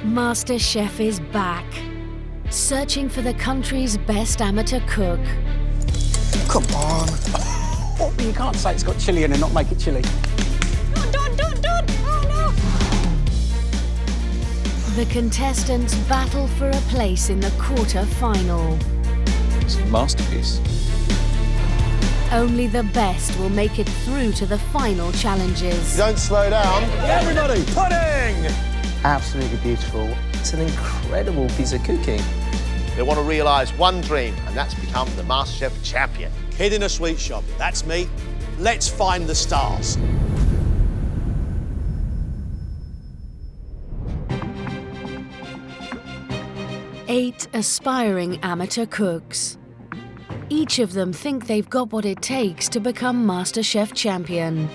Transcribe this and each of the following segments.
MasterChef is back, searching for the country's best amateur cook. Come on. Oh, you can't say it's got chilli in and not make it chilli. Don't! Oh, no! The contestants battle for a place in the quarter-final. It's a masterpiece. Only the best will make it through to the final challenges. Don't slow down. Everybody, pudding! Absolutely beautiful. It's an incredible piece of cooking. They want to realise one dream, and that's become the MasterChef Champion. Kid in a sweet shop, that's me. Let's find the stars. Eight aspiring amateur cooks. Each of them think they've got what it takes to become MasterChef Champion.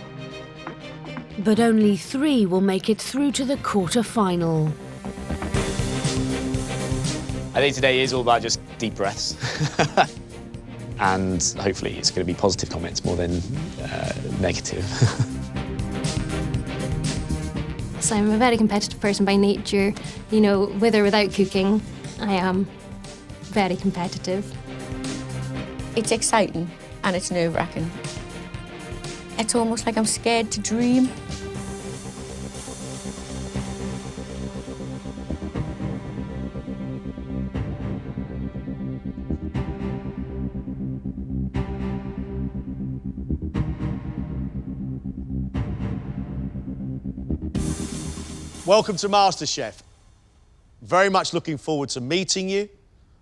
But only 3 will make it through to the quarter-final. I think today is all about just deep breaths. And hopefully it's going to be positive comments more than negative. So I'm a very competitive person by nature. You know, with or without cooking, I am very competitive. It's exciting and it's nerve-wracking. It's almost like I'm scared to dream. Welcome to MasterChef. Very much looking forward to meeting you.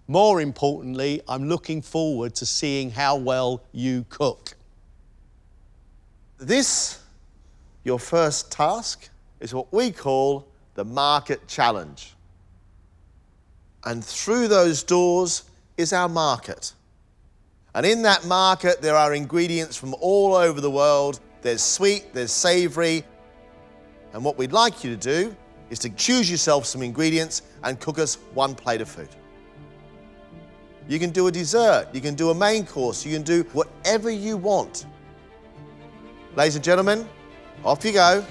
More importantly, I'm looking forward to seeing how well you cook. This, your first task, is what we call the Market Challenge. And through those doors is our market. And in that market, there are ingredients from all over the world. There's sweet, there's savoury. And what we'd like you to do is to choose yourself some ingredients and cook us one plate of food. You can do a dessert, you can do a main course, you can do whatever you want. Ladies and gentlemen, off you go.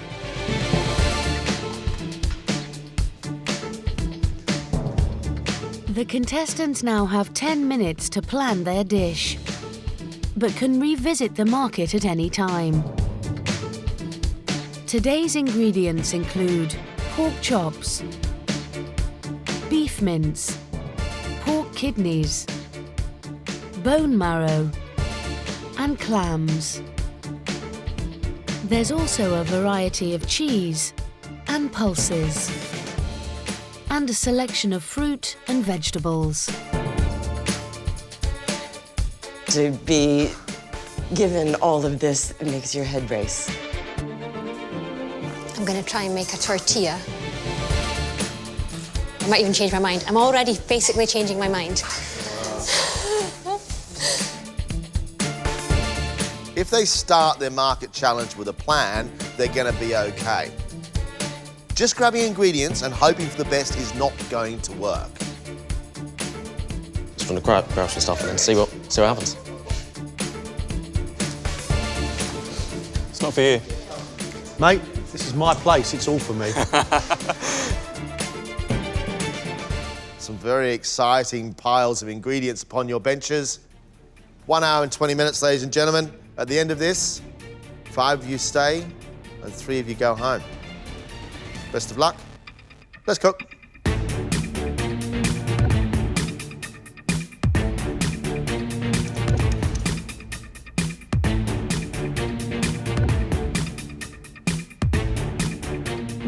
The contestants now have 10 minutes to plan their dish, but can revisit the market at any time. Today's ingredients include pork chops, beef mince, pork kidneys, bone marrow, and clams. There's also a variety of cheese and pulses, and a selection of fruit and vegetables. To be given all of this makes your head race. I'm gonna try and make a tortilla. I might even change my mind. I'm already basically changing my mind. If they start their market challenge with a plan, they're going to be okay. Just grabbing ingredients and hoping for the best is not going to work. Just want to grab some stuff and then see what happens. It's not for you. Mate, this is my place, it's all for me. Some very exciting piles of ingredients upon your benches. 1 hour and 20 minutes, ladies and gentlemen. At the end of this, 5 of you stay and 3 of you go home. Best of luck. Let's cook.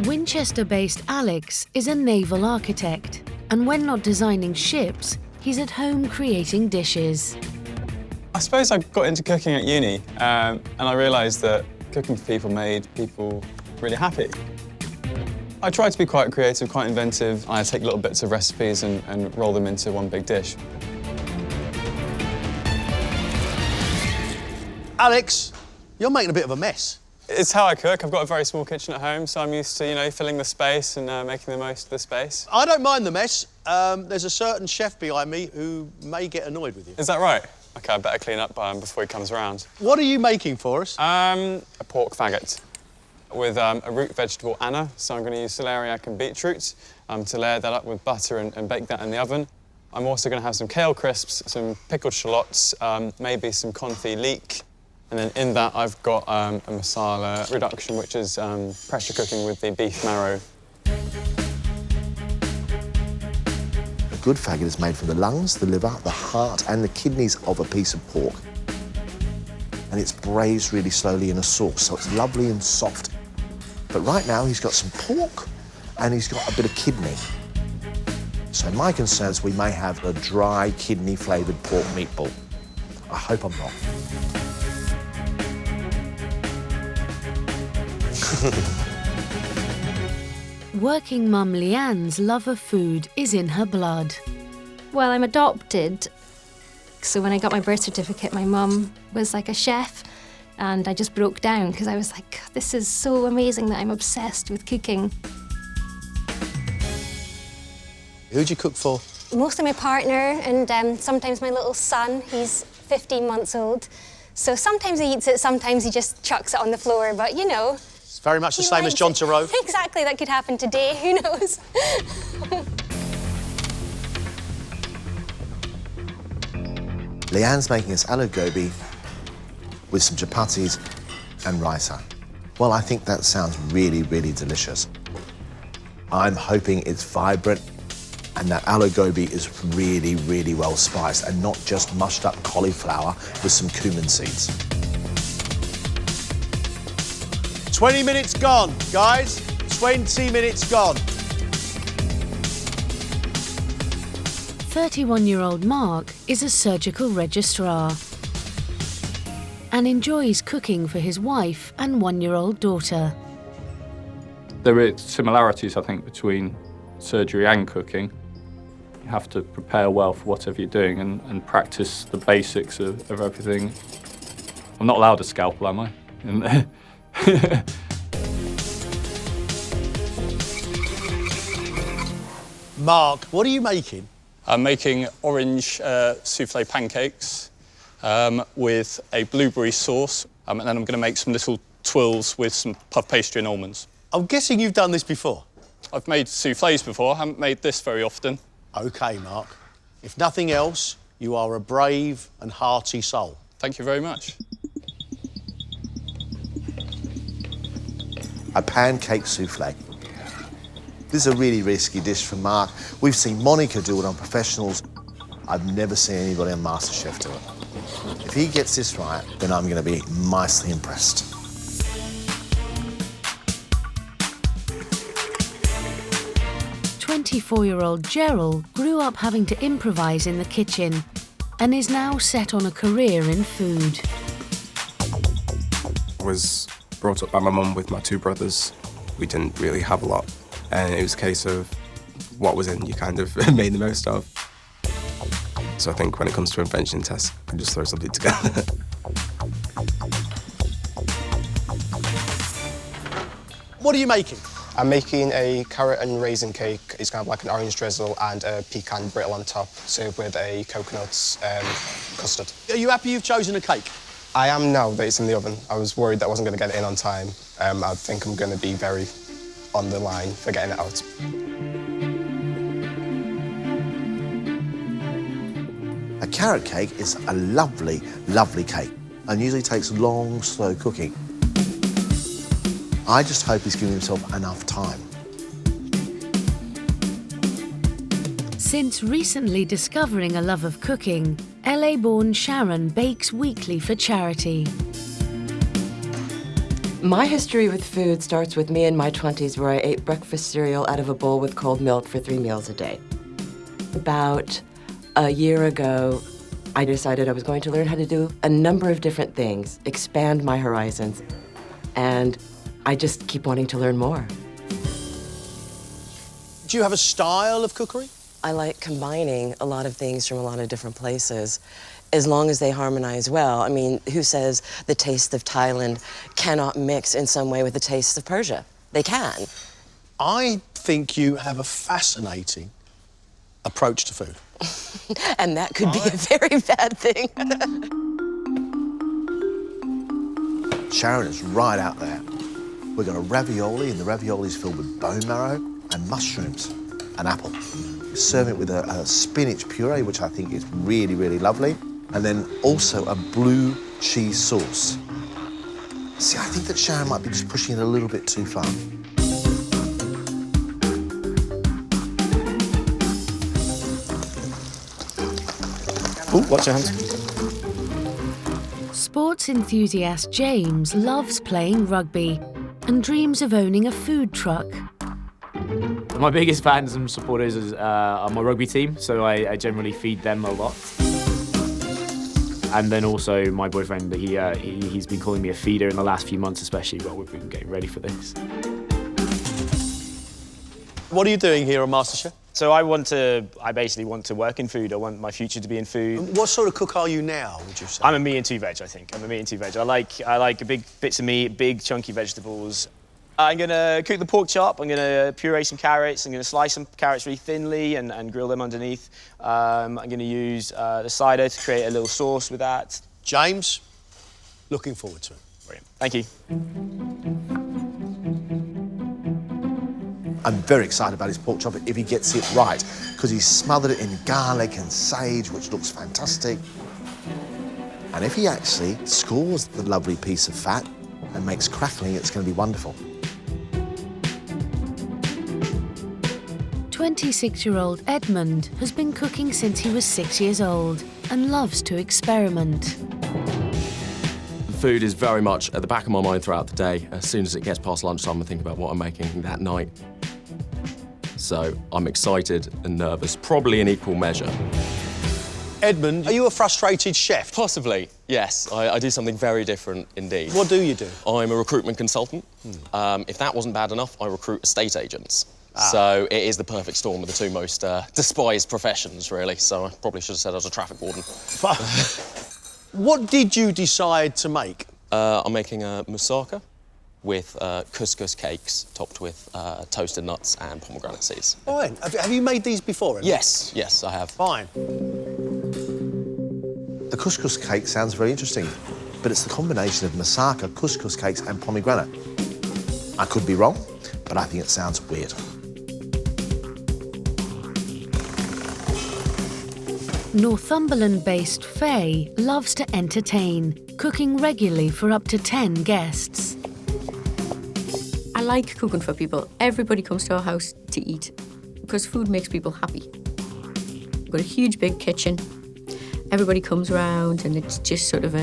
Winchester-based Alex is a naval architect, and when not designing ships, he's at home creating dishes. I suppose I got into cooking at uni, and I realised that cooking for people made people really happy. I tried to be quite creative, quite inventive. I take little bits of recipes and roll them into one big dish. Alex, you're making a bit of a mess. It's how I cook. I've got a very small kitchen at home, so I'm used to, you know, filling the space and making the most of the space. I don't mind the mess. There's a certain chef behind me who may get annoyed with you. Is that right? OK, I better clean up before he comes around. What are you making for us? A pork faggot. with a root vegetable Anna, so I'm going to use celeriac and beetroot to layer that up with butter and bake that in the oven. I'm also going to have some kale crisps, some pickled shallots, maybe some confit leek, and then in that I've got a masala reduction, which is pressure cooking with the beef marrow. A good faggot is made from the lungs, the liver, the heart and the kidneys of a piece of pork. And it's braised really slowly in a sauce, so it's lovely and soft. But right now he's got some pork and he's got a bit of kidney. So my concern is we may have a dry kidney-flavoured pork meatball. I hope I'm not. Working mum Leanne's love of food is in her blood. Well, I'm adopted, so when I got my birth certificate, my mum was like a chef, and I just broke down because I was like, this is so amazing that I'm obsessed with cooking. Who'd you cook for? Mostly my partner and sometimes my little son. He's 15 months old. So sometimes he eats it, sometimes he just chucks it on the floor, but you know. It's very much the same as John Torode. Exactly, that could happen today, who knows? Leanne's making us aloo gobi with some chapatis and raisa. Well, I think that sounds really, really delicious. I'm hoping it's vibrant and that aloo gobi is really, really well spiced and not just mushed up cauliflower with some cumin seeds. 20 minutes gone, guys. 20 minutes gone. 31-year-old Mark is a surgical registrar and enjoys cooking for his wife and 1-year-old daughter. There are similarities, I think, between surgery and cooking. You have to prepare well for whatever you're doing and practice the basics of everything. I'm not allowed a scalpel, am I? Mark, what are you making? I'm making orange soufflé pancakes with a blueberry sauce, and then I'm going to make some little twirls with some puff pastry and almonds. I'm guessing you've done this before. I've made soufflés before, I haven't made this very often. OK, Mark. If nothing else, you are a brave and hearty soul. Thank you very much. A pancake soufflé. This is a really risky dish for Mark. We've seen Monica do it on Professionals. I've never seen anybody on MasterChef do it. If he gets this right, then I'm going to be mightily impressed. Twenty-four-year-old Gerald grew up having to improvise in the kitchen and is now set on a career in food. I was brought up by my mum with my two brothers. We didn't really have a lot, and it was a case of what was in, you kind of made the most of. So I think when it comes to invention tests, I can just throw something together. What are you making? I'm making a carrot and raisin cake. It's kind of like an orange drizzle and a pecan brittle on top, served with a coconut custard. Are you happy you've chosen a cake? I am now that it's in the oven. I was worried that I wasn't going to get it in on time. I think I'm going to be very on the line for getting it out. A carrot cake is a lovely, lovely cake and usually takes long, slow cooking. I just hope he's giving himself enough time. Since recently discovering a love of cooking, LA-born Sharon bakes weekly for charity. My history with food starts with me in my 20s, where I ate breakfast cereal out of a bowl with cold milk for 3 meals a day. About a year ago, I decided I was going to learn how to do a number of different things, expand my horizons, and I just keep wanting to learn more. Do you have a style of cookery? I like combining a lot of things from a lot of different places, as long as they harmonize well. I mean, who says the taste of Thailand cannot mix in some way with the taste of Persia? They can. I think you have a fascinating approach to food. And that could be a very bad thing. Sharon is right out there. We've got a ravioli, and the ravioli is filled with bone marrow and mushrooms, an apple. We serve it with a spinach puree, which I think is really, really lovely, and then also a blue cheese sauce. See, I think that Sharon might be just pushing it a little bit too far. Ooh, watch your hands. Sports enthusiast James loves playing rugby and dreams of owning a food truck. My biggest fans and supporters are my rugby team, so I generally feed them a lot. And then also my boyfriend, he's been calling me a feeder in the last few months, especially while we've been getting ready for this. What are you doing here on MasterChef? So I basically want to work in food. I want my future to be in food. And what sort of cook are you now, would you say? I'm a meat and two veg, I think. I'm a meat and two veg. I like big bits of meat, big chunky vegetables. I'm gonna cook the pork chop. I'm gonna puree some carrots. I'm gonna slice some carrots really thinly and grill them underneath. I'm gonna use the cider to create a little sauce with that. James, looking forward to it. Brilliant. Thank you. I'm very excited about his pork chop if he gets it right, because he's smothered it in garlic and sage, which looks fantastic. And if he actually scores the lovely piece of fat and makes crackling, it's going to be wonderful. 26-year-old Edmund has been cooking since he was 6 years old and loves to experiment. Food is very much at the back of my mind throughout the day. As soon as it gets past lunchtime, I think about what I'm making that night. So I'm excited and nervous, probably in equal measure. Edmund, are you a frustrated chef? Possibly, yes. I do something very different indeed. What do you do? I'm a recruitment consultant. If that wasn't bad enough, I recruit estate agents. So it is the perfect storm of the two most despised professions, really. So I probably should have said I was a traffic warden. What did you decide to make? I'm making a moussaka with couscous cakes topped with toasted nuts and pomegranate seeds. Fine. Have you made these before? Yes, yes, I have. Fine. The couscous cake sounds very interesting, but it's the combination of moussaka, couscous cakes and pomegranate. I could be wrong, but I think it sounds weird. Northumberland-based Faye loves to entertain, cooking regularly for up to 10 guests. I like cooking for people. Everybody comes to our house to eat because food makes people happy. We've got a huge big kitchen. Everybody comes round and it's just sort of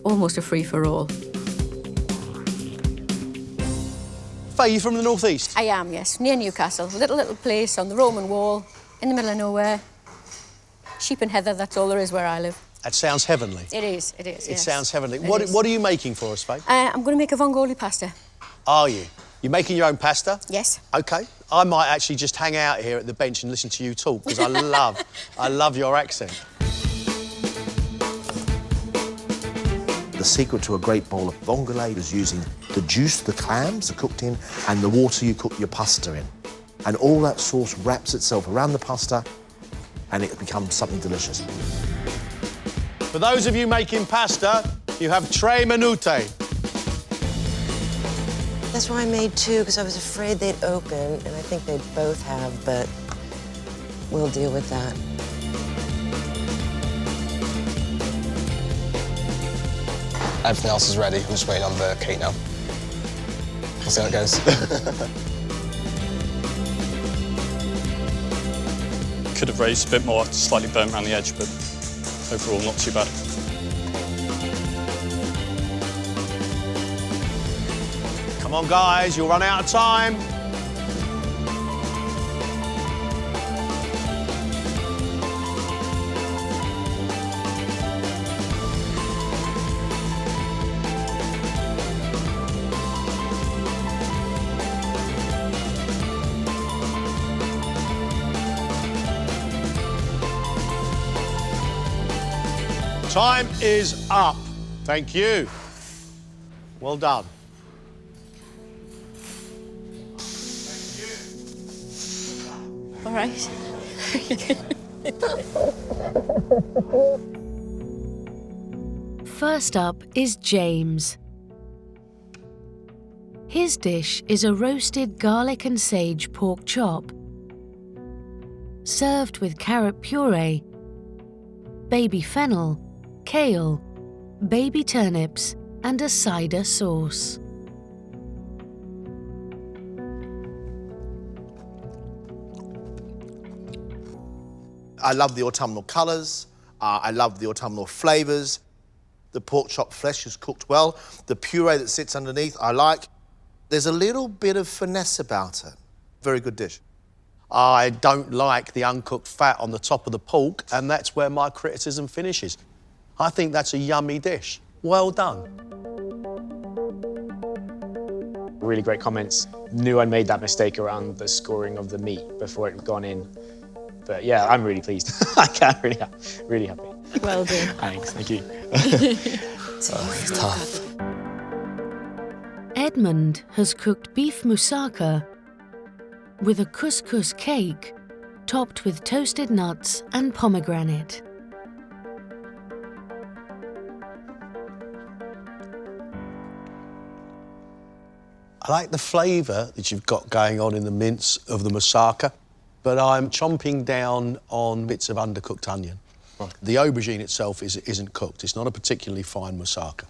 almost a free-for-all. Faye, you from the northeast? I am, yes, near Newcastle. Little place on the Roman wall, in the middle of nowhere. Sheep and heather, that's all there is where I live. That sounds heavenly. It is, yes. It sounds heavenly. What are you making for us, Faye? I'm going to make a vongole pasta. Are you? You're making your own pasta? Yes. OK. I might actually just hang out here at the bench and listen to you talk, because I love your accent. The secret to a great bowl of vongole is using the juice the clams are cooked in and the water you cook your pasta in. And all that sauce wraps itself around the pasta and it becomes something delicious. For those of you making pasta, you have 3 minute. That's why I made 2, because I was afraid they'd open, and I think they both have, but we'll deal with that. Everything else is ready. I'm just waiting on the cake now. We'll see how it goes. Could have raised a bit more, slightly burnt around the edge, but overall not too bad. Come on, guys, you'll run out of time. Time is up. Thank you. Well done. All right. First up is James. His dish is a roasted garlic and sage pork chop, served with carrot puree, baby fennel, kale, baby turnips, and a cider sauce. I love the autumnal colours. I love the autumnal flavours. The pork chop flesh is cooked well. The puree that sits underneath, I like. There's a little bit of finesse about it. Very good dish. I don't like the uncooked fat on the top of the pork, and that's where my criticism finishes. I think that's a yummy dish. Well done. Really great comments. Knew I made that mistake around the scoring of the meat before it had gone in. But yeah, I'm really pleased. I'm really happy. Well done. Thanks, thank you. It's tough. Edmund has cooked beef moussaka with a couscous cake topped with toasted nuts and pomegranate. I like the flavour that you've got going on in the mince of the moussaka, but I'm chomping down on bits of undercooked onion. Right. The aubergine itself isn't cooked. It's not a particularly fine moussaka.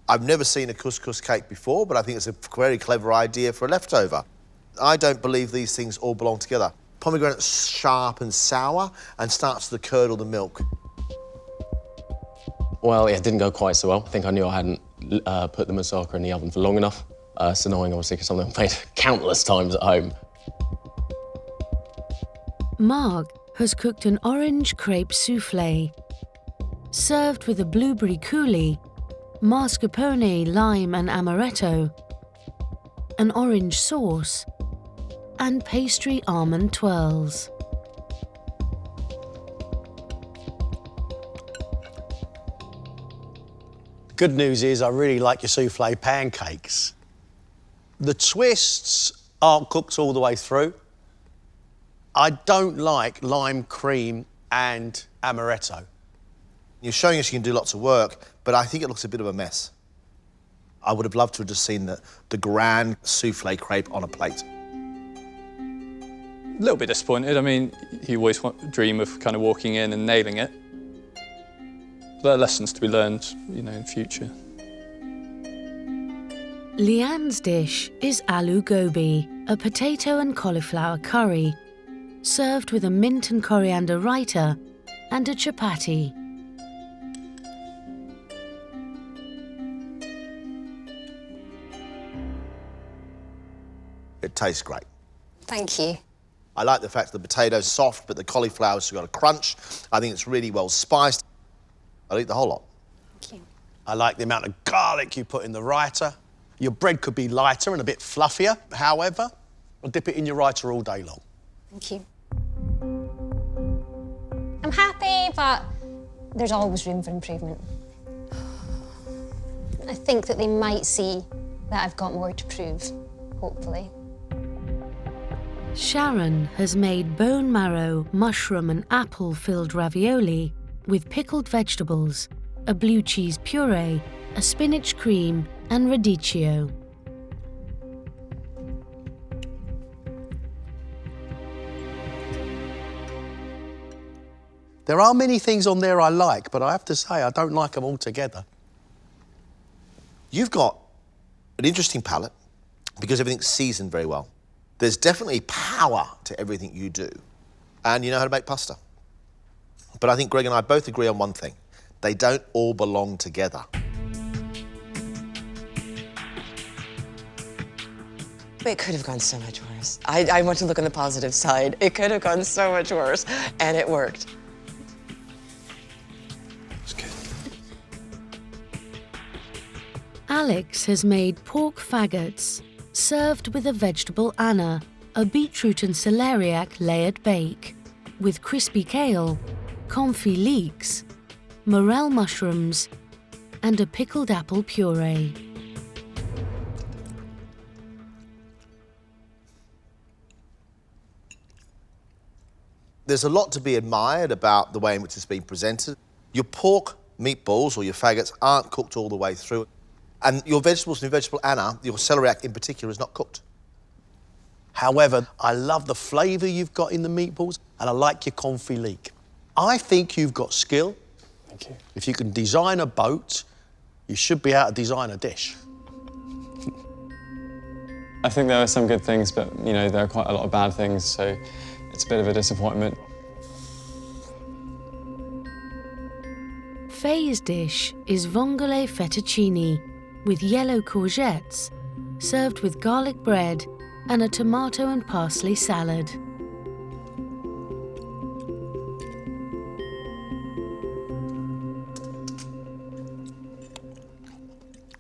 I've never seen a couscous cake before, but I think it's a very clever idea for a leftover. I don't believe these things all belong together. Pomegranate's sharp and sour and starts to curdle the milk. Well, it didn't go quite so well. I think I knew I hadn't put the moussaka in the oven for long enough. It's annoying, obviously, because something I've made countless times at home. Mark has cooked an orange crepe soufflé, served with a blueberry coulis, mascarpone, lime and amaretto, an orange sauce, and pastry almond twirls. Good news is I really like your soufflé pancakes. The twists aren't cooked all the way through. I don't like lime cream and amaretto. You're showing us you can do lots of work, but I think it looks a bit of a mess. I would have loved to have just seen the grand soufflé crepe on a plate. A little bit disappointed. I mean, you always dream of kind of walking in and nailing it. There are lessons to be learned, you know, in future. Leanne's dish is aloo gobi, a potato and cauliflower curry, served with a mint and coriander raita and a chapati. It tastes great. Thank you. I like the fact that the potato's soft, but the cauliflower's got a crunch. I think it's really well spiced. I'll eat the whole lot. Thank you. I like the amount of garlic you put in the raita. Your bread could be lighter and a bit fluffier. However, I'll dip it in your raita all day long. Thank you. I'm happy, but there's always room for improvement. I think that they might see that I've got more to prove, hopefully. Sharon has made bone marrow, mushroom and apple-filled ravioli with pickled vegetables, a blue cheese puree, a spinach cream and radicchio. There are many things on there I like, but I have to say I don't like them all together. You've got an interesting palate because everything's seasoned very well. There's definitely power to everything you do, and you know how to make pasta. But I think Greg and I both agree on one thing. They don't all belong together. It could have gone so much worse. I want to look on the positive side. It could have gone so much worse, and it worked. It's good. Alex has made pork faggots, served with a vegetable anna, a beetroot and celeriac layered bake, with crispy kale, confit leeks, morel mushrooms, and a pickled apple puree. There's a lot to be admired about the way in which it's been presented. Your pork meatballs or your faggots aren't cooked all the way through. And your vegetables and your vegetable Anna, your celeriac in particular, is not cooked. However, I love the flavour you've got in the meatballs, and I like your confit leek. I think you've got skill. Thank you. If you can design a boat, you should be able to design a dish. I think there are some good things, but, you know, there are quite a lot of bad things, so it's a bit of a disappointment. Faye's dish is vongole fettuccine with yellow courgettes, served with garlic bread and a tomato and parsley salad.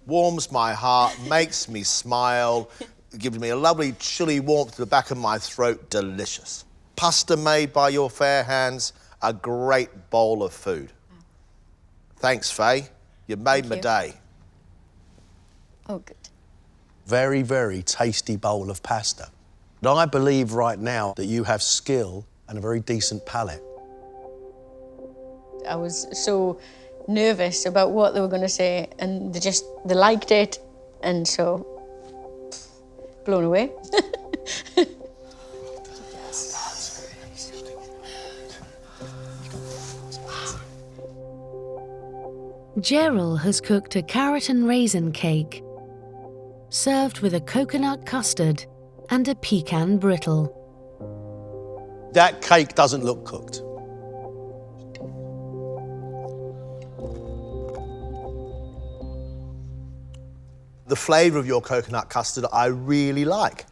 Warms my heart, makes me smile, gives me a lovely chilly warmth to the back of my throat. Delicious. Pasta made by your fair hands, a great bowl of food. Thanks, Faye. You made my day. Oh, good. Very, very tasty bowl of pasta. And I believe right now that you have skill and a very decent palate. I was so nervous about what they were going to say, and they liked it, and so blown away. Gerald has cooked a carrot and raisin cake, served with a coconut custard and a pecan brittle. That cake doesn't look cooked. The flavour of your coconut custard I really like.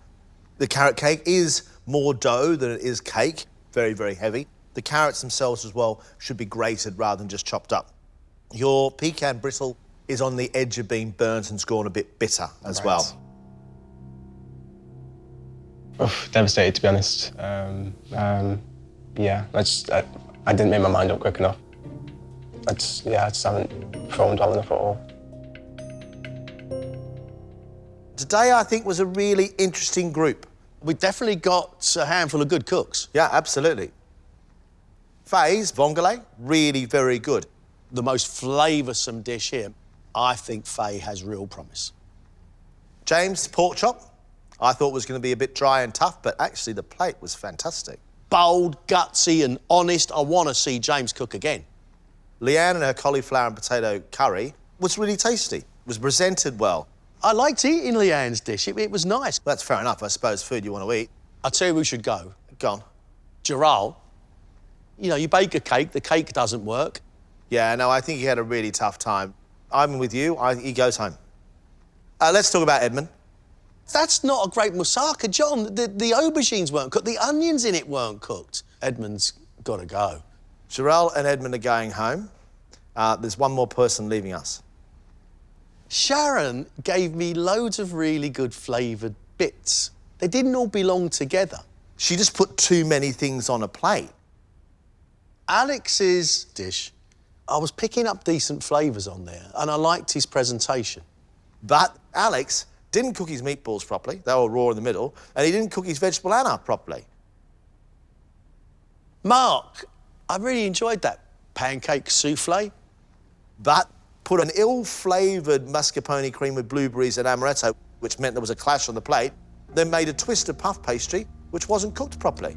The carrot cake is more dough than it is cake, very, very heavy. The carrots themselves as well should be grated rather than just chopped up. Your pecan brittle is on the edge of being burnt and gone a bit bitter as well. Oof, devastated, to be honest. Yeah, I didn't make my mind up quick enough. I just haven't performed well enough at all. Today, I think, was a really interesting group. We definitely got a handful of good cooks. Yeah, absolutely. Faye's vongole, really very good. The most flavoursome dish here, I think Faye has real promise. James' pork chop, I thought was going to be a bit dry and tough, but actually the plate was fantastic. Bold, gutsy and honest. I want to see James cook again. Leanne and her cauliflower and potato curry was really tasty. It was presented well. I liked eating Leanne's dish. It was nice. That's fair enough. I suppose food you want to eat. I'll tell you who should go. Go on. Gerald. You know, you bake a cake, the cake doesn't work. Yeah, no, I think he had a really tough time. I'm with you. He goes home. Let's talk about Edmund. That's not a great moussaka, John. The aubergines weren't cooked. The onions in it weren't cooked. Edmund's got to go. Gerald and Edmund are going home. There's one more person leaving us. Sharon gave me loads of really good flavoured bits. They didn't all belong together. She just put too many things on a plate. Alex's dish, I was picking up decent flavours on there, and I liked his presentation. But Alex didn't cook his meatballs properly. They were raw in the middle. And he didn't cook his vegetable Anna properly. Mark, I really enjoyed that pancake souffle. But put an ill-flavoured mascarpone cream with blueberries and amaretto, which meant there was a clash on the plate, then made a twist of puff pastry, which wasn't cooked properly.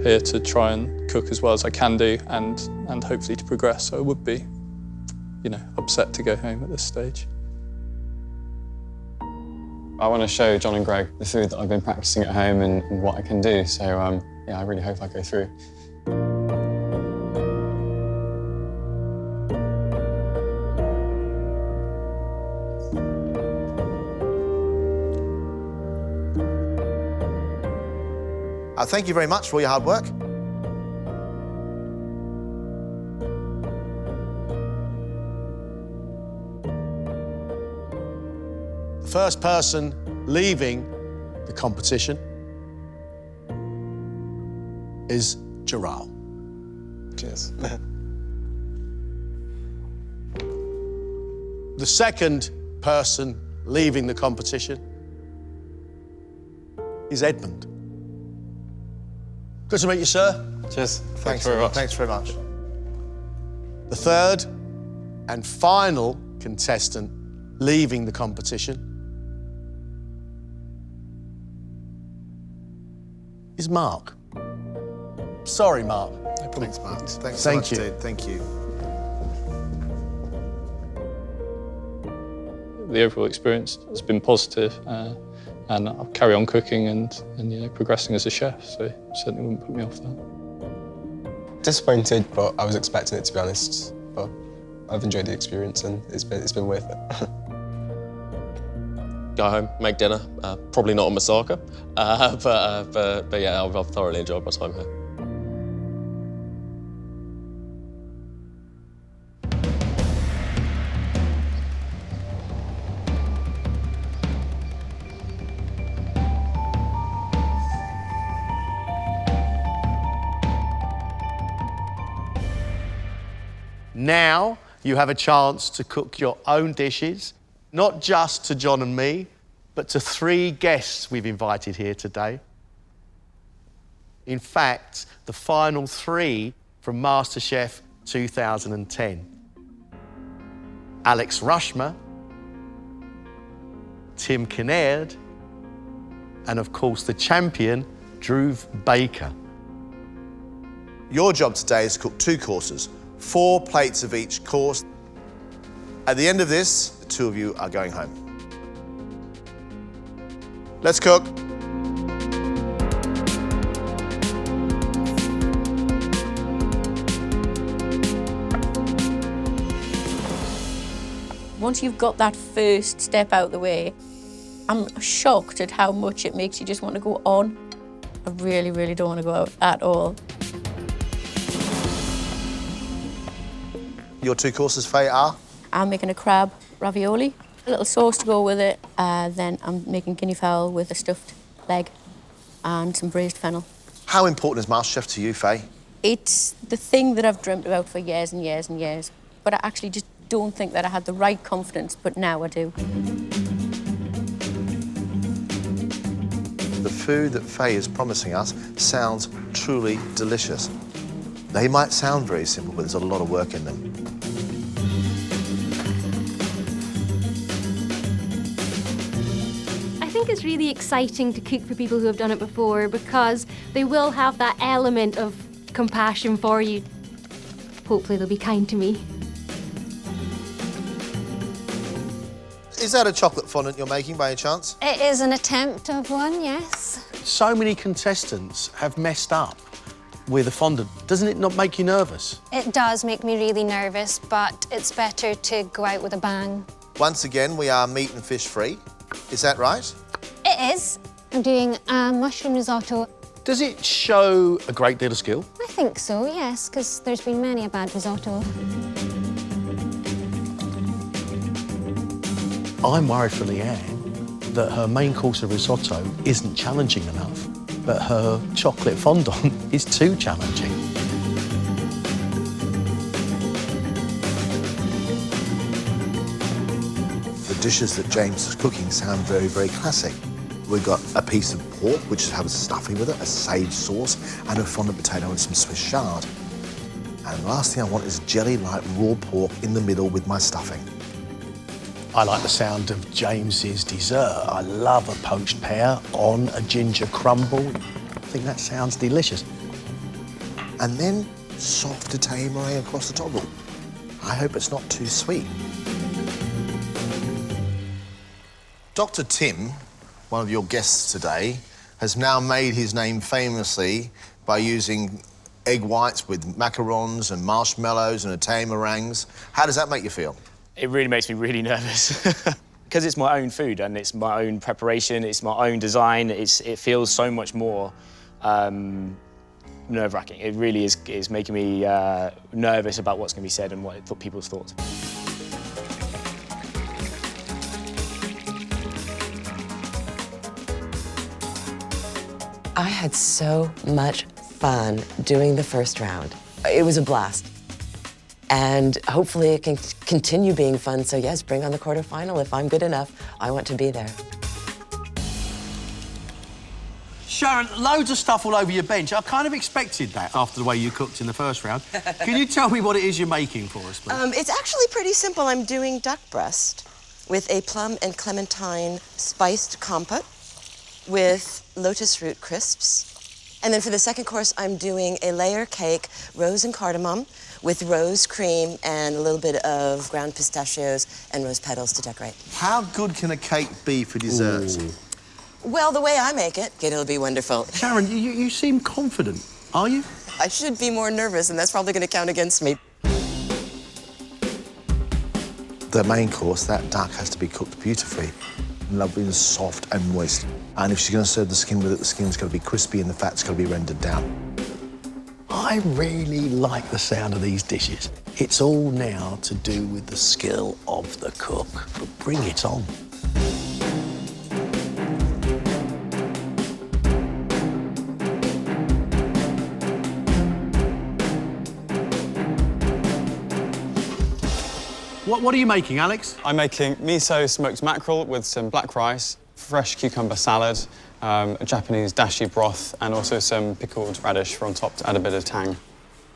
Here to try and cook as well as I can do and hopefully to progress. So I would be, you know, upset to go home at this stage. I want to show John and Gregg the food that I've been practicing at home and what I can do. So, yeah, I really hope I go through. Thank you very much for all your hard work. The first person leaving the competition is Gerald. Cheers. The second person leaving the competition is Edmund. Good to meet you, sir. Cheers. Thanks very much. Thanks very much. The third and final contestant leaving the competition is Mark. Sorry, Mark. Thanks, Mark. Thanks so much, dude. Thank you. The overall experience has been positive, and I'll carry on cooking and you know, progressing as a chef, so certainly wouldn't put me off that. Disappointed, but I was expecting it, to be honest. But I've enjoyed the experience and it's been worth it. Go home, make dinner. Probably not on Masaka, but yeah, I've thoroughly enjoyed my time here. Now you have a chance to cook your own dishes, not just to John and me, but to 3 guests we've invited here today. In fact, the final 3 from MasterChef 2010. Alex Rushmer, Tim Kinnaird, and of course the champion, Drew Baker. Your job today is to cook 2 courses, 4 plates of each course. At the end of this, the 2 of you are going home. Let's cook. Once you've got that first step out the way, I'm shocked at how much it makes you just want to go on. I really, really don't want to go out at all. Your 2 courses, Faye, are? I'm making a crab ravioli, a little sauce to go with it. Then I'm making guinea fowl with a stuffed leg and some braised fennel. How important is MasterChef to you, Faye? It's the thing that I've dreamt about for years and years and years. But I actually just don't think that I had the right confidence, but now I do. The food that Faye is promising us sounds truly delicious. They might sound very simple, but there's a lot of work in them. I think it's really exciting to cook for people who have done it before because they will have that element of compassion for you. Hopefully they'll be kind to me. Is that a chocolate fondant you're making by any chance? It is an attempt of one, yes. So many contestants have messed up with a fondant. Doesn't it not make you nervous? It does make me really nervous, but it's better to go out with a bang. Once again, we are meat and fish free. Is that right? It is. I'm doing a mushroom risotto. Does it show a great deal of skill? I think so, yes, because there's been many a bad risotto. I'm worried for Leanne that her main course of risotto isn't challenging enough, but her chocolate fondant is too challenging. The dishes that James is cooking sound very, very classic. We've got a piece of pork, which has a stuffing with it, a sage sauce, and a fondant potato and some Swiss chard. And the last thing I want is jelly-like raw pork in the middle with my stuffing. I like the sound of James's dessert. I love a poached pear on a ginger crumble. I think that sounds delicious. And then soft Italian meringue across the top. I hope it's not too sweet. Dr. Tim, one of your guests today, has now made his name famously by using egg whites with macarons and marshmallows and Italian meringues. How does that make you feel? It really makes me really nervous. Because it's my own food and it's my own preparation, it's my own design, it feels so much more nerve-wracking. It really is making me nervous about what's going to be said and what people's thoughts. I had so much fun doing the first round. It was a blast. And hopefully it can continue being fun. So yes, bring on the quarterfinal. If I'm good enough, I want to be there. Sharon, loads of stuff all over your bench. I kind of expected that after the way you cooked in the first round. Can you tell me what it is you're making for us, please? It's actually pretty simple. I'm doing duck breast with a plum and clementine spiced compote with lotus root crisps. And then for the second course, I'm doing a layer cake, rose and cardamom, with rose cream and a little bit of ground pistachios and rose petals to decorate. How good can a cake be for dessert? Ooh. Well, the way I make it, it'll be wonderful. Sharon, you seem confident. Are you? I should be more nervous, and that's probably going to count against me. The main course, that duck has to be cooked beautifully, lovely and soft and moist. And if she's going to serve the skin with it, the skin's got to be crispy and the fat's got to be rendered down. I really like the sound of these dishes. It's all now to do with the skill of the cook. But bring it on. What are you making, Alex? I'm making miso smoked mackerel with some black rice, fresh cucumber salad, a Japanese dashi broth, and also some pickled radish for on top to add a bit of tang.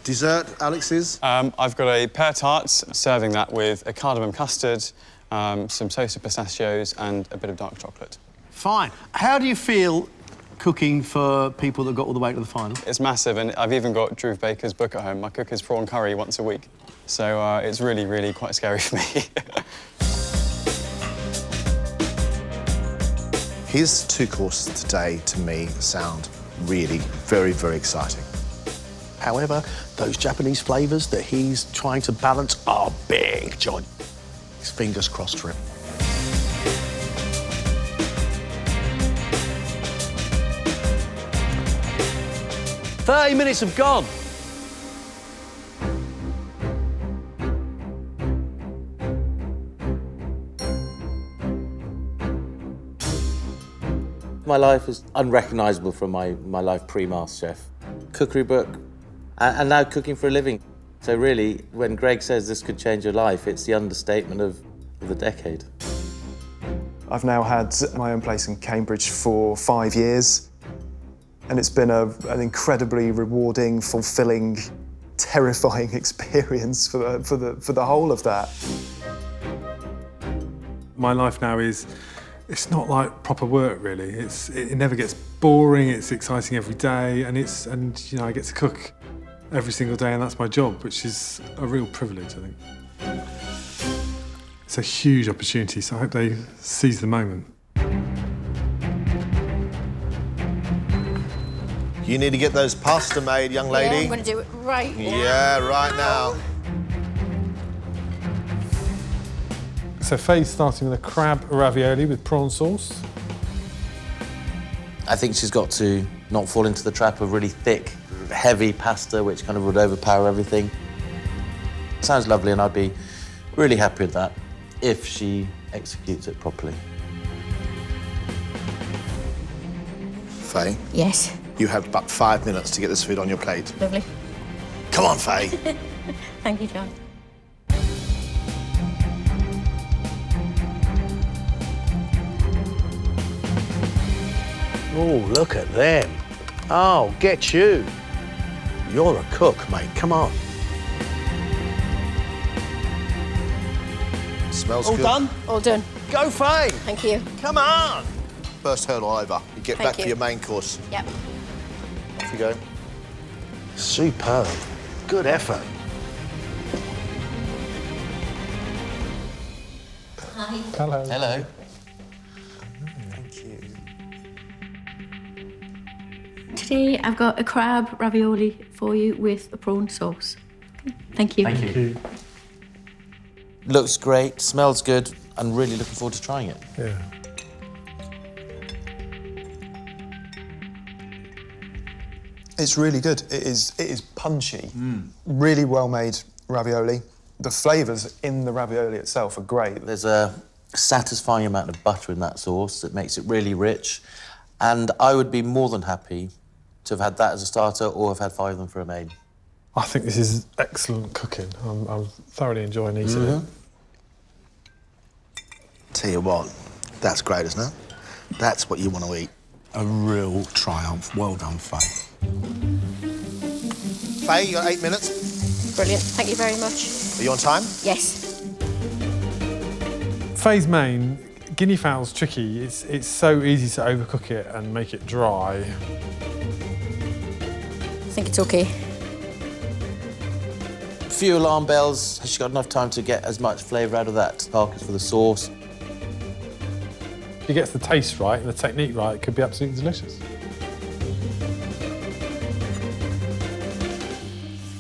Dessert, Alex's? I've got a pear tart, serving that with a cardamom custard, some toasted pistachios, and a bit of dark chocolate. Fine. How do you feel cooking for people that got all the way to the final? It's massive, and I've even got Drew Baker's book at home. I cook his prawn curry once a week, so it's really, really quite scary for me. His two courses today, to me, sound really very, very exciting. However, those Japanese flavours that he's trying to balance are big, John. His fingers crossed for him. 30 minutes have gone. My life is unrecognisable from my life pre-MasterChef. Cookery book, and now cooking for a living. So really, when Gregg says this could change your life, it's the understatement of the decade. I've now had my own place in Cambridge for 5 years, and it's been an incredibly rewarding, fulfilling, terrifying experience for the whole of that. My life now it's not like proper work really. It never gets boring. It's exciting every day, and you know I get to cook every single day, and that's my job, which is a real privilege, I think. It's a huge opportunity, so I hope they seize the moment. You need to get those pasta made, young lady. Yeah, I'm going to do it right now. Yeah, right now. So Faye's starting with a crab ravioli with prawn sauce. I think she's got to not fall into the trap of really thick, heavy pasta, which kind of would overpower everything. Sounds lovely, and I'd be really happy with that if she executes it properly. Faye? Yes. You have about 5 minutes to get this food on your plate. Lovely. Come on, Faye. Thank you, John. Oh, look at them. Oh, get you. You're a cook, mate. Come on. Smells All good. done? All done. Go, Faye. Thank you. Come on. First hurdle over. You get Thank back you. for your main course. Yep. Off you go. Superb. Good effort. Hi. Hello. Hello. Thank you. Today I've got a crab ravioli for you with a prawn sauce. Okay. Thank you. Thank you. Looks great, smells good, and really looking forward to trying it. Yeah. It's really good. It is punchy, really well made ravioli. The flavours in the ravioli itself are great. There's a satisfying amount of butter in that sauce that makes it really rich, and I would be more than happy to have had that as a starter or have had 5 of them for a main. I think this is excellent cooking. I'm thoroughly enjoying eating it. Tell you what, that's great, isn't it? That's what you want to eat. A real triumph. Well done, Faye. Faye, you got 8 minutes. Brilliant. Thank you very much. Are you on time? Yes. Phase main, guinea fowl's tricky. It's so easy to overcook it and make it dry. I think it's okay. Few alarm bells. Has she got enough time to get as much flavour out of that carcass for the sauce? If she gets the taste right and the technique right, it could be absolutely delicious.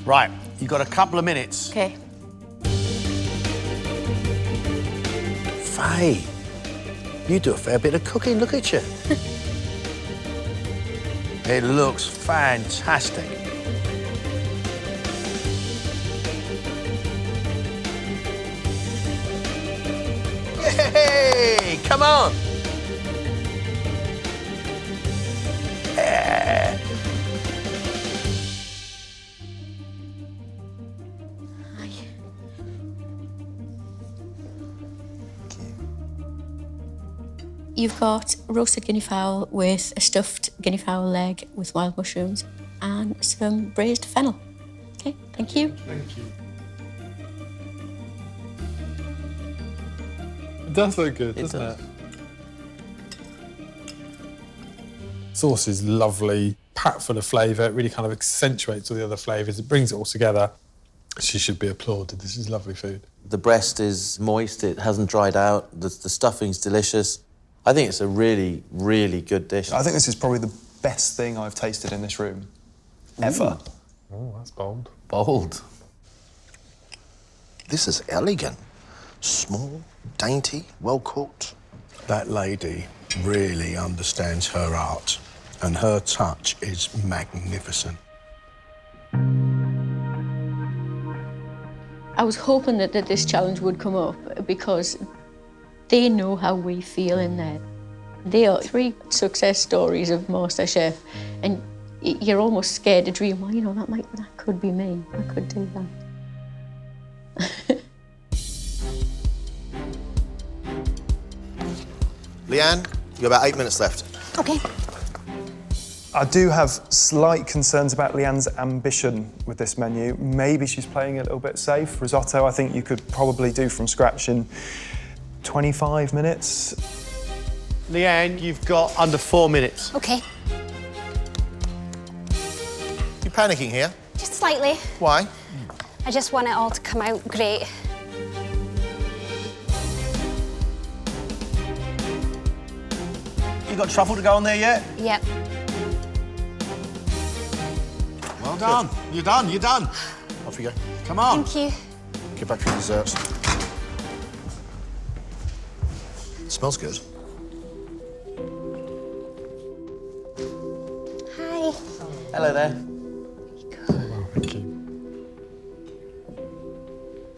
Right, you've got a couple of minutes. Okay. Faye, you do a fair bit of cooking, look at you. It looks fantastic. Hey, come on. Yeah. You've got roasted guinea fowl with a stuffed guinea fowl leg with wild mushrooms and some braised fennel. Okay, thank you. Thank you. It does look good, doesn't it? Sauce is lovely, packed full of flavour. It really kind of accentuates all the other flavours. It brings it all together. She should be applauded. This is lovely food. The breast is moist. It hasn't dried out. The stuffing's delicious. I think it's a really, really good dish. I think this is probably the best thing I've tasted in this room, ever. Oh, that's bold. Bold. This is elegant. Small, dainty, well cooked. That lady really understands her art, and her touch is magnificent. I was hoping that this challenge would come up because they know how we feel in there. They are 3 success stories of MasterChef, and you're almost scared to dream, well, you know, that could be me. I could do that. Leanne, you've got about 8 minutes left. Okay. I do have slight concerns about Leanne's ambition with this menu. Maybe she's playing it a little bit safe. Risotto, I think you could probably do from scratch in 25 minutes. Leanne, you've got under 4 minutes. Okay. You panicking here? Just slightly. Why? I just want it all to come out great. You got truffle to go on there yet? Yep. Well done. You're done. You're done. Off you go. Come on. Thank you. Get back to your desserts. Smells good. Hi. Hello there. Thank you.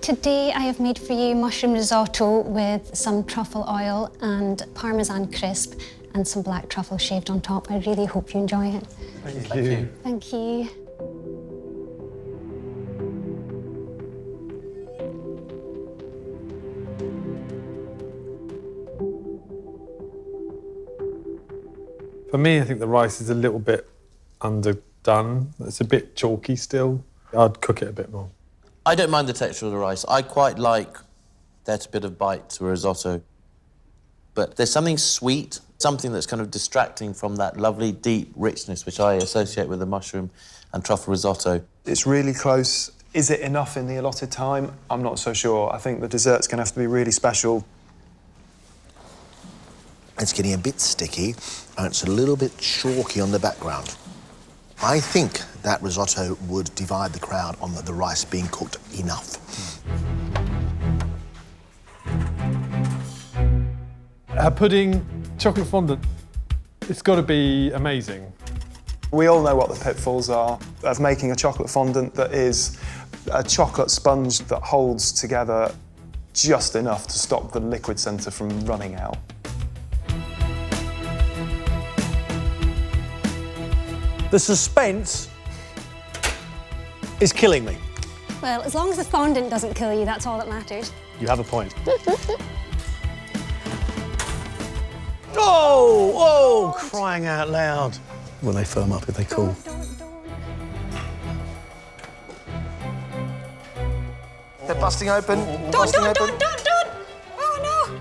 Today I have made for you mushroom risotto with some truffle oil and parmesan crisp and some black truffle shaved on top. I really hope you enjoy it. Thank you. Thank you. For me, I think the rice is a little bit underdone. It's a bit chalky still. I'd cook it a bit more. I don't mind the texture of the rice. I quite like that bit of bite to a risotto. But there's something sweet, something that's kind of distracting from that lovely, deep richness which I associate with the mushroom and truffle risotto. It's really close. Is it enough in the allotted time? I'm not so sure. I think the dessert's going to have to be really special. It's getting a bit sticky, and it's a little bit chalky on the background. I think that risotto would divide the crowd on the rice being cooked enough. Her pudding, chocolate fondant, it's got to be amazing. We all know what the pitfalls are of making a chocolate fondant that is a chocolate sponge that holds together just enough to stop the liquid centre from running out. The suspense is killing me. Well, as long as the fondant doesn't kill you, that's all that matters. You have a point. Oh, crying out loud. Will they firm up if they cool? They're busting open. Don't! Oh, no!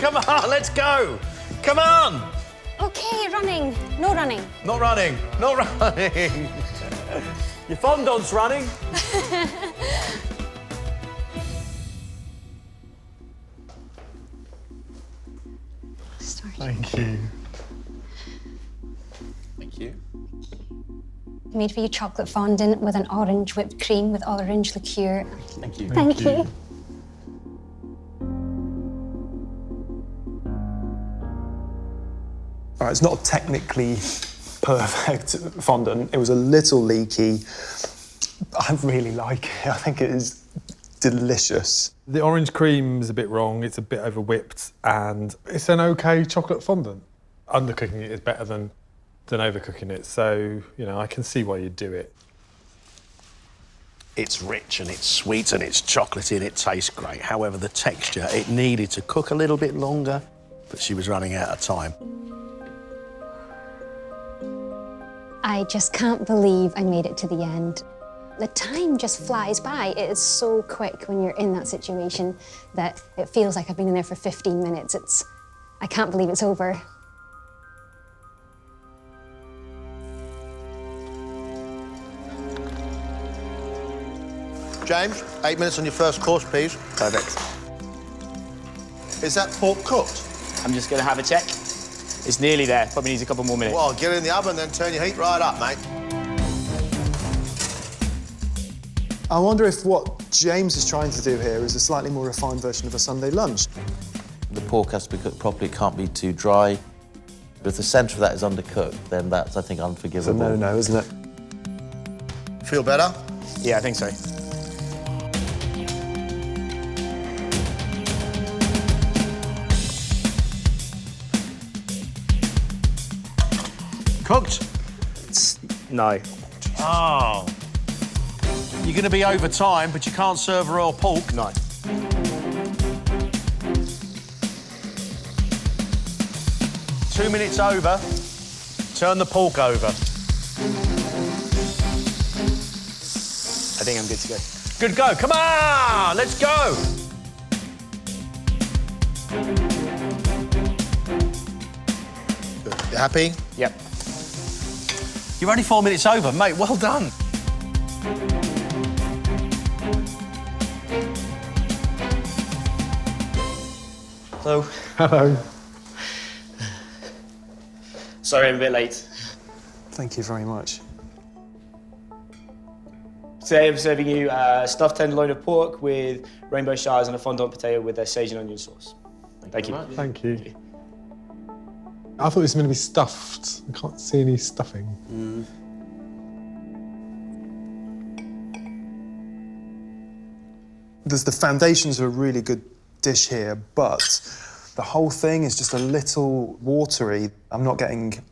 come on, let's go. Come on. Okay, running. No running. Not running, not running. Your fondant's running. Thank you. Thank you. Made for you chocolate fondant with an orange whipped cream with orange liqueur. Thank you. Thank you. All right, it's not technically perfect fondant. It was a little leaky. I really like it. I think it is delicious. The orange cream's a bit wrong, it's a bit over whipped, and it's an okay chocolate fondant. Undercooking it is better than overcooking it, so, you know, I can see why you'd do it. It's rich and it's sweet and it's chocolatey and it tastes great. However, the texture, it needed to cook a little bit longer, but she was running out of time. I just can't believe I made it to the end. The time just flies by. It is so quick when you're in that situation that it feels like I've been in there for 15 minutes. I can't believe it's over. James, 8 minutes on your first course, please. Perfect. Is that pork cooked? I'm just going to have a check. It's nearly there. Probably needs a couple more minutes. Well, get it in the oven, then turn your heat right up, mate. I wonder if what James is trying to do here is a slightly more refined version of a Sunday lunch. The pork has to be cooked properly, it can't be too dry. But if the centre of that is undercooked, then that's, I think, unforgivable. It's a no-no, isn't it? Feel better? Yeah, I think so. Cooked? No. Oh. You're going to be over time, but you can't serve raw pork. No. Two minutes over. Turn the pork over. I think I'm good to go. Good go. Come on, let's go. Good. You happy? Yep. You're only 4 minutes over, mate. Well done. Hello. Hello. Sorry, I'm a bit late. Thank you very much. Today I'm serving you a stuffed tenderloin of pork with rainbow shires and a fondant potato with a sage and onion sauce. Thank you. Thank you. I thought it was going to be stuffed. I can't see any stuffing. The foundations are a really good dish here, but the whole thing is just a little watery. I'm not getting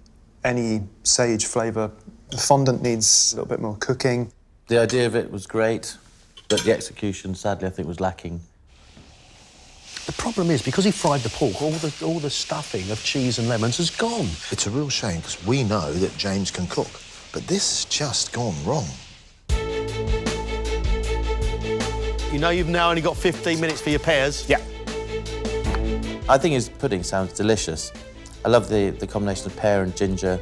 any sage flavour. The fondant needs a little bit more cooking. The idea of it was great, but the execution, sadly, I think, was lacking. The problem is, because he fried the pork, all the stuffing of cheese and lemons has gone. It's a real shame, because we know that James can cook, but this has just gone wrong. You know you've now only got 15 minutes for your pears? Yeah. I think his pudding sounds delicious. I love the combination of pear and ginger.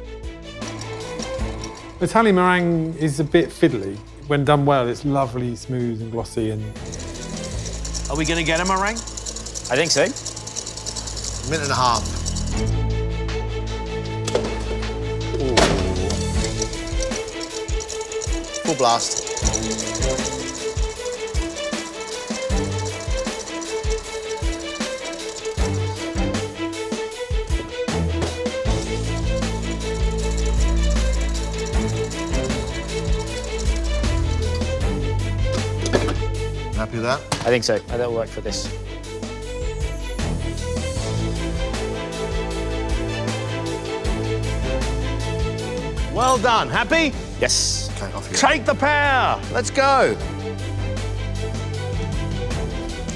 Italian meringue is a bit fiddly. When done well, it's lovely, smooth and glossy. And Are we going to get a meringue? I think so. Minute and a half. Ooh. Full blast. Happy with that? I think so. That'll work for this. Well done. Happy? Yes. Okay, off you go. Take the pear. Let's go.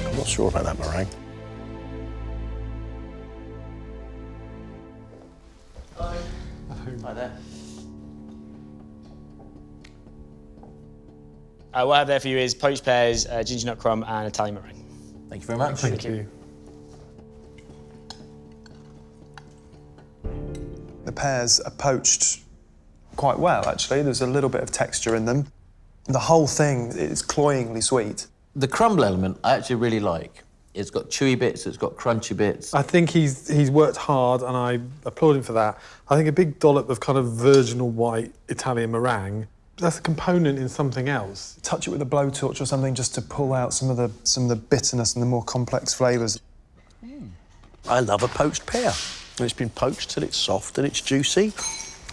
I'm not sure about that meringue. Hi there. What I have there for you is poached pears, ginger nut crumb, and Italian meringue. Thank you very much. thank you. pears are poached quite well, actually. There's a little bit of texture in them. The whole thing is cloyingly sweet. The crumble element I actually really like. It's got chewy bits, it's got crunchy bits. I think he's worked hard, and I applaud him for that. I think a big dollop of kind of virginal white Italian meringue, that's a component in something else. Touch it with a blowtorch or something just to pull out some of the bitterness and the more complex flavours. I love a poached pear. It's been poached till it's soft and it's juicy.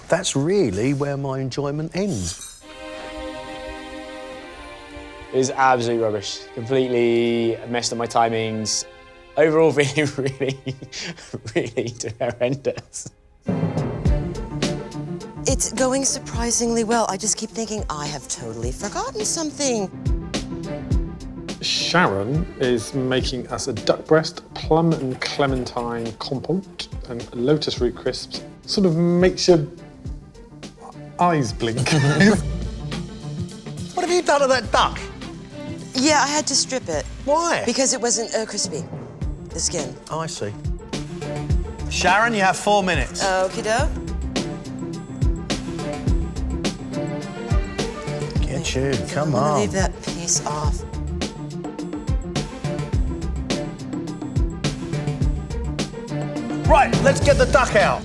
That's really where my enjoyment ends. It was absolutely rubbish. Completely messed up my timings. Overall, really horrendous. It's going surprisingly well. I just keep thinking, I have totally forgotten something. Sharon is making us a duck breast, plum and clementine compote, and lotus root crisps. Sort of makes your eyes blink. What have you done to that duck? Yeah, I had to strip it. Why? Because it wasn't crispy, the skin. Oh, I see. Sharon, you have 4 minutes. Okie doke. Get you, come I'm gonna on. leave that piece off. Right, let's get the duck out.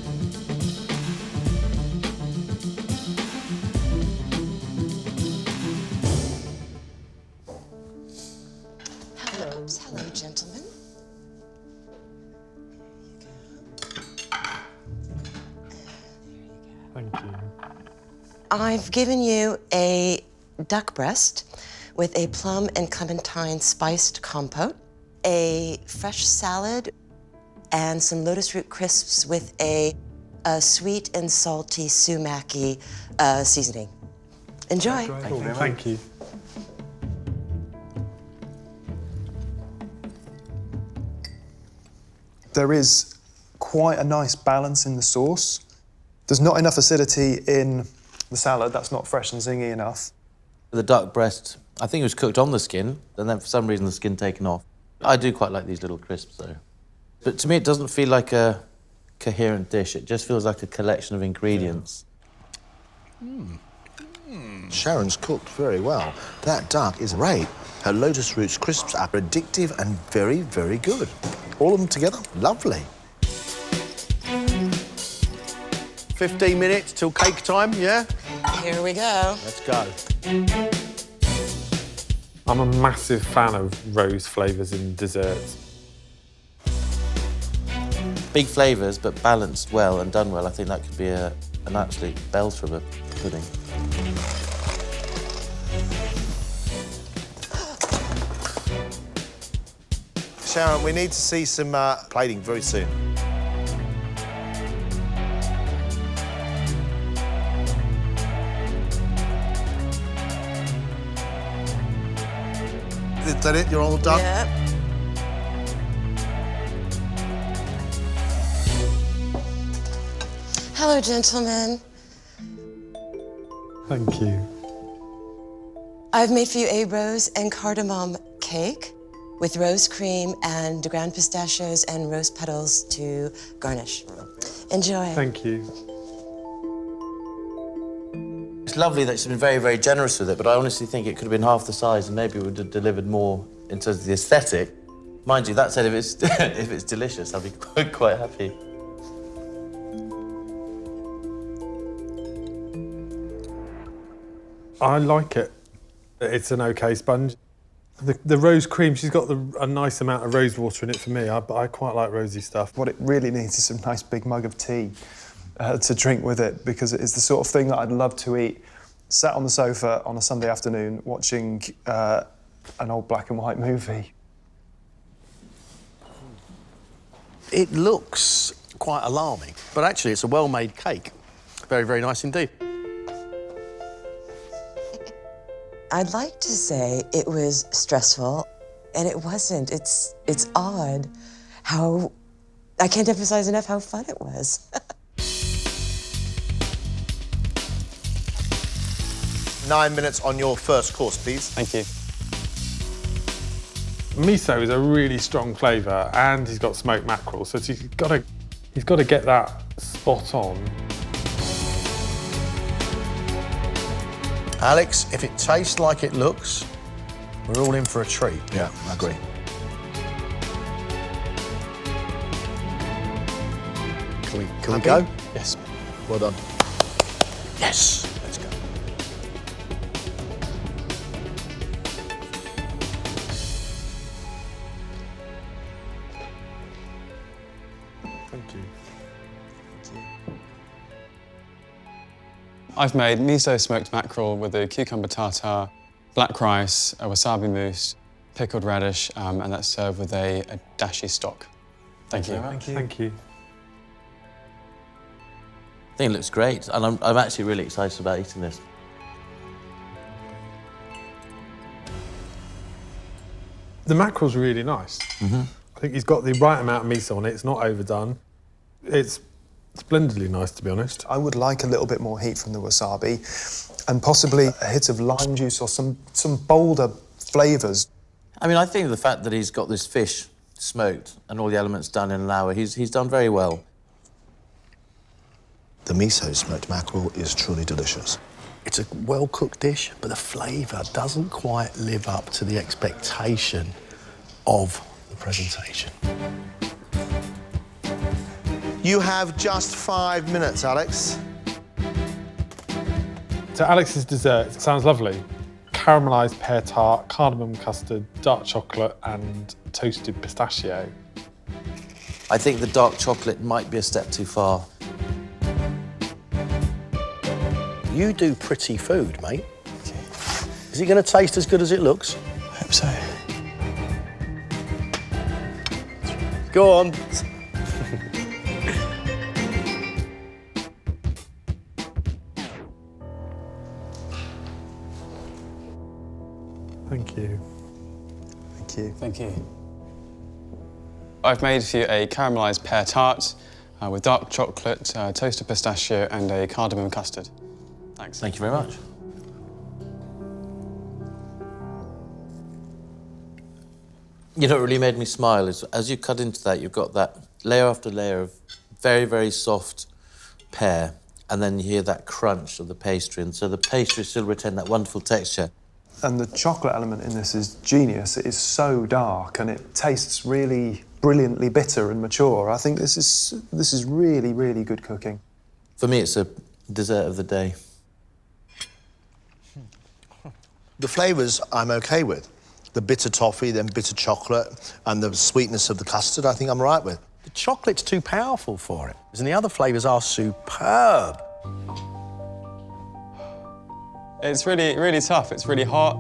Hello, gentlemen. Thank you. I've given you a duck breast with a plum and clementine spiced compote, a fresh salad, and some lotus root crisps with a sweet and salty sumaki seasoning. Enjoy. Thank you. There is quite a nice balance in the sauce. There's not enough acidity in the salad. That's not fresh and zingy enough. The duck breast, I think it was cooked on the skin, and then for some reason the skin taken off. I do quite like these little crisps, though. But to me, it doesn't feel like a coherent dish. It just feels like a collection of ingredients. Sharon's cooked very well. That duck is great. Her lotus roots crisps are addictive and very, very good. All of them together, lovely. 15 minutes till cake time, yeah? Here we go. Let's go. I'm a massive fan of rose flavours in desserts. Big flavours, but balanced well and done well. I think that could be an absolute belter of a pudding. Sharon, we need to see some plating very soon. Is that it? You're all done? Yeah. Hello, gentlemen. Thank you. I've made for you a rose and cardamom cake with rose cream and ground pistachios and rose petals to garnish. Enjoy. Thank you. It's lovely that she's been very, very generous with it, but I honestly think it could have been half the size and maybe would have delivered more in terms of the aesthetic. Mind you, that said, if it's, if it's delicious, I'll be quite happy. I like it. It's an okay sponge. The rose cream, she's got a nice amount of rose water in it for me. I quite like rosy stuff. What it really needs is some nice big mug of tea to drink with it, because it is the sort of thing that I'd love to eat sat on the sofa on a Sunday afternoon watching an old black and white movie. It looks quite alarming, but actually it's a well-made cake. Very, very nice indeed. I'd like to say it was stressful, and it wasn't. It's odd how, I can't emphasize enough how fun it was. 9 minutes on your first course, please. Thank you. Miso is a really strong flavour, and he's got smoked mackerel, so he's got to get that spot on. Alex, if it tastes like it looks, we're all in for a treat. Yeah, I agree. Can we go? Yes. Well done. Yes. Let's go. Thank you. I've made miso smoked mackerel with a cucumber tartare, black rice, a wasabi mousse, pickled radish, and that's served with a dashi stock. Thank you. Thank you. I think it looks great, and I'm actually really excited about eating this. The mackerel's really nice. I think he's got the right amount of miso on it. It's not overdone. It's splendidly nice, to be honest. I would like a little bit more heat from the wasabi and possibly a hit of lime juice or some bolder flavours. I mean, I think the fact that he's got this fish smoked and all the elements done in an hour, he's done very well. The miso smoked mackerel is truly delicious. It's a well-cooked dish, but the flavour doesn't quite live up to the expectation of the presentation. You have just 5 minutes, Alex. So Alex's dessert sounds lovely. Caramelised pear tart, cardamom custard, dark chocolate and toasted pistachio. I think the dark chocolate might be a step too far. You do pretty food, mate. Is it going to taste as good as it looks? I hope so. Go on. Thank you. Thank you. Thank you. I've made for you a caramelised pear tart with dark chocolate, toasted pistachio and a cardamom custard. Thanks. Thank you very much. You know what really made me smile is as you cut into that, you've got that layer after layer of very, very soft pear, and then you hear that crunch of the pastry, and so the pastry still retains that wonderful texture. And the chocolate element in this is genius. It is so dark and it tastes really brilliantly bitter and mature. I think this is really, really good cooking. For me, it's a dessert of the day. The flavours I'm OK with. The bitter toffee, then bitter chocolate, and the sweetness of the custard, I think I'm right with. The chocolate's too powerful for it, and the other flavours are superb. It's really tough. It's really hot.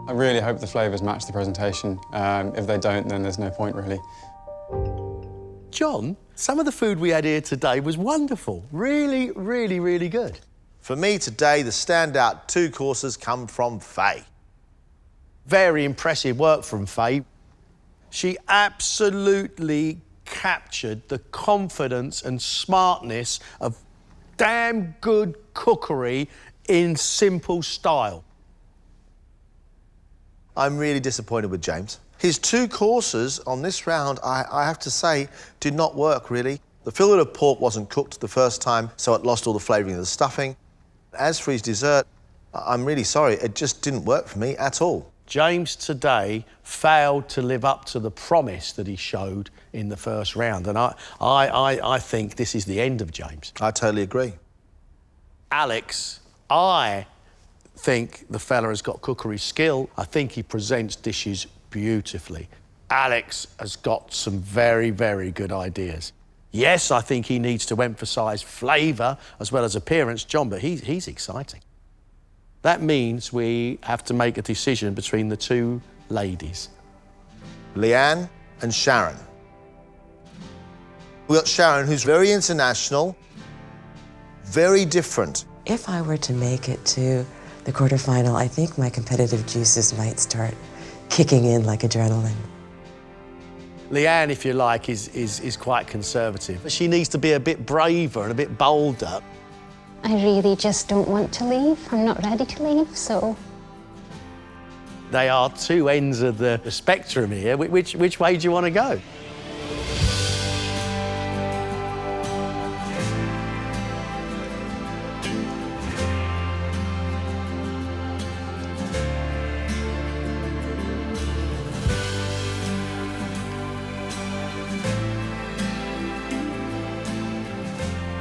I really hope the flavours match the presentation. If they don't, then there's no point, really. John, some of the food we had here today was wonderful. Really, really, really good. For me today, the standout 2 courses come from Faye. Very impressive work from Faye. She absolutely captured the confidence and smartness of damn good cookery in simple style. I'm really disappointed with James. His 2 courses on this round, I have to say, did not work, really. The fillet of pork wasn't cooked the first time, so it lost all the flavouring of the stuffing. As for his dessert, I'm really sorry, it just didn't work for me at all. James today failed to live up to the promise that he showed in the first round, and I think this is the end of James. I totally agree. Alex, I think the fella has got cookery skill. I think he presents dishes beautifully. Alex has got some very, very good ideas. Yes, I think he needs to emphasise flavour as well as appearance, John, but he's exciting. That means we have to make a decision between the 2 ladies. Leanne and Sharon. We've got Sharon, who's very international, very different. If I were to make it to the quarterfinal, I think my competitive juices might start kicking in like adrenaline. Leanne, if you like, is quite conservative. She needs to be a bit braver and a bit bolder. I really just don't want to leave. I'm not ready to leave, so... They are 2 ends of the spectrum here. Which way do you want to go?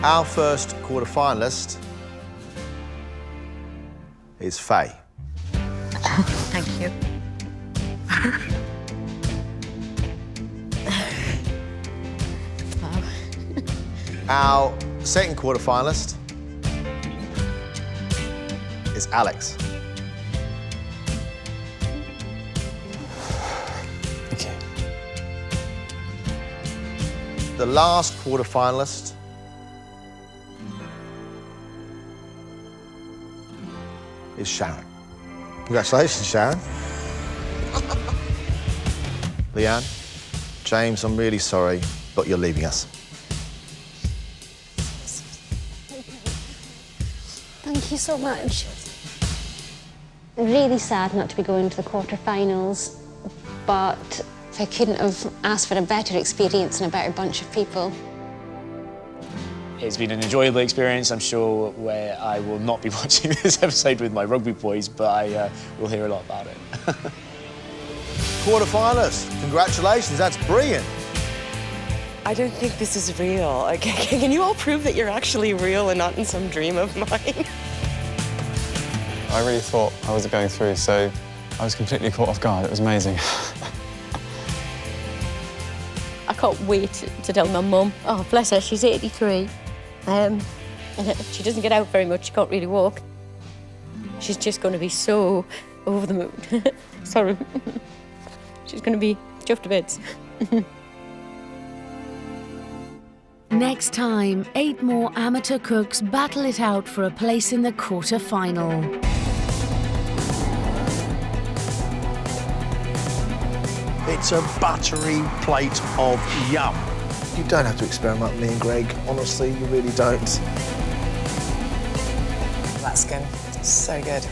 Our first quarter-finalist is Faye. Thank you. Our second quarter-finalist is Alex. Thank you. The last quarter-finalist is Sharon. Congratulations, Sharon. Leanne, James, I'm really sorry, but you're leaving us. Thank you so much. Really sad not to be going to the quarterfinals, but I couldn't have asked for a better experience and a better bunch of people. It's been an enjoyable experience, I'm sure, where I will not be watching this episode with my rugby boys, but I will hear a lot about it. Quarter-finalists, congratulations, that's brilliant. I don't think this is real. Can you all prove that you're actually real and not in some dream of mine? I really thought I was going through, so I was completely caught off guard. It was amazing. I can't wait to tell my mum. Oh, bless her, she's 83. And she doesn't get out very much, she can't really walk. She's just going to be so over the moon. Sorry. She's going to be chuffed to bits. Next time, 8 more amateur cooks battle it out for a place in the quarter-final. It's a buttery plate of yum. You don't have to experiment with me and Greg. Honestly, you really don't. That skin, so good.